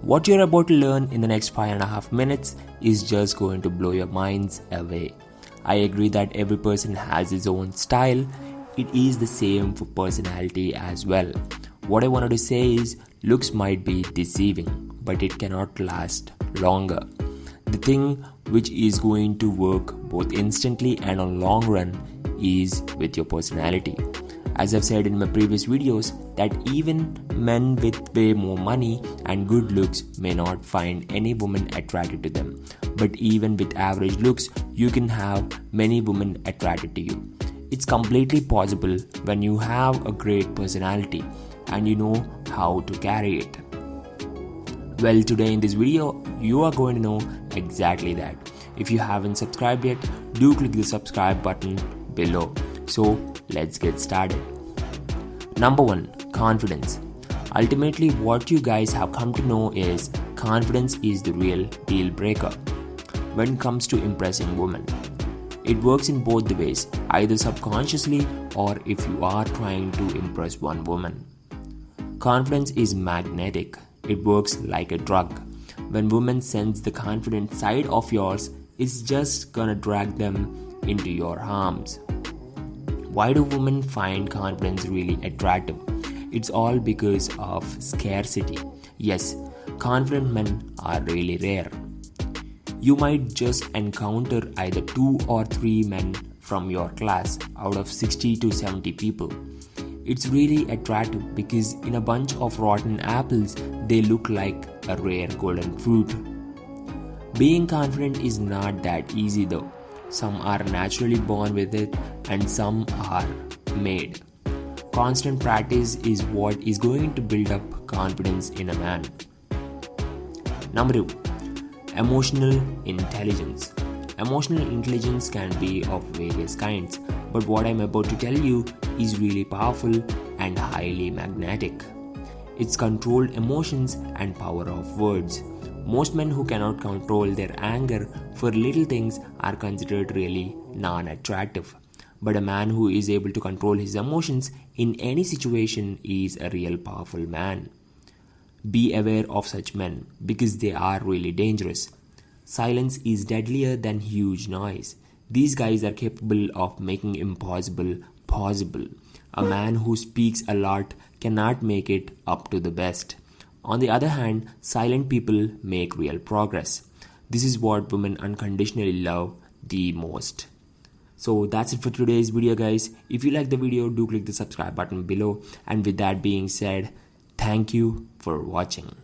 What you're about to learn in the next 5.5 minutes is just going to blow your minds away. I agree that every person has his own style. It is the same for personality as well. What I wanted to say is, looks might be deceiving, but it cannot last longer. The thing which is going to work both instantly and on long run is with your personality. As I've said in my previous videos, that even men with way more money and good looks may not find any woman attracted to them. But even with average looks, you can have many women attracted to you. It's completely possible when you have a great personality and you know how to carry it. Well, today in this video, you are going to know exactly that. If you haven't subscribed yet, do click the subscribe button below. So let's get started. Number 1, confidence. Ultimately, what you guys have come to know is confidence is the real deal breaker when it comes to impressing women. It works in both the ways, either subconsciously or if you are trying to impress one woman. Confidence is magnetic. It works like a drug. When women sense the confident side of yours, it's just gonna drag them into your arms. Why do women find confidence really attractive? It's all because of scarcity. Yes, confident men are really rare. You might just encounter either 2 or 3 men from your class out of 60 to 70 people. It's really attractive because in a bunch of rotten apples, they look like a rare golden fruit. Being confident is not that easy though. Some are naturally born with it and some are made. Constant practice is what is going to build up confidence in a man. Number 2, emotional intelligence. Emotional intelligence can be of various kinds, but what I'm about to tell you is really powerful and highly magnetic. It's controlled emotions and power of words. Most men who cannot control their anger for little things are considered really non-attractive. But a man who is able to control his emotions in any situation is a real powerful man. Be aware of such men because they are really dangerous. Silence is deadlier than huge noise. These guys are capable of making impossible possible. A man who speaks a lot cannot make it up to the best. On the other hand, silent people make real progress. This is what women unconditionally love the most. So that's it for today's video, guys. If you like the video, do click the subscribe button below. And with that being said, thank you for watching.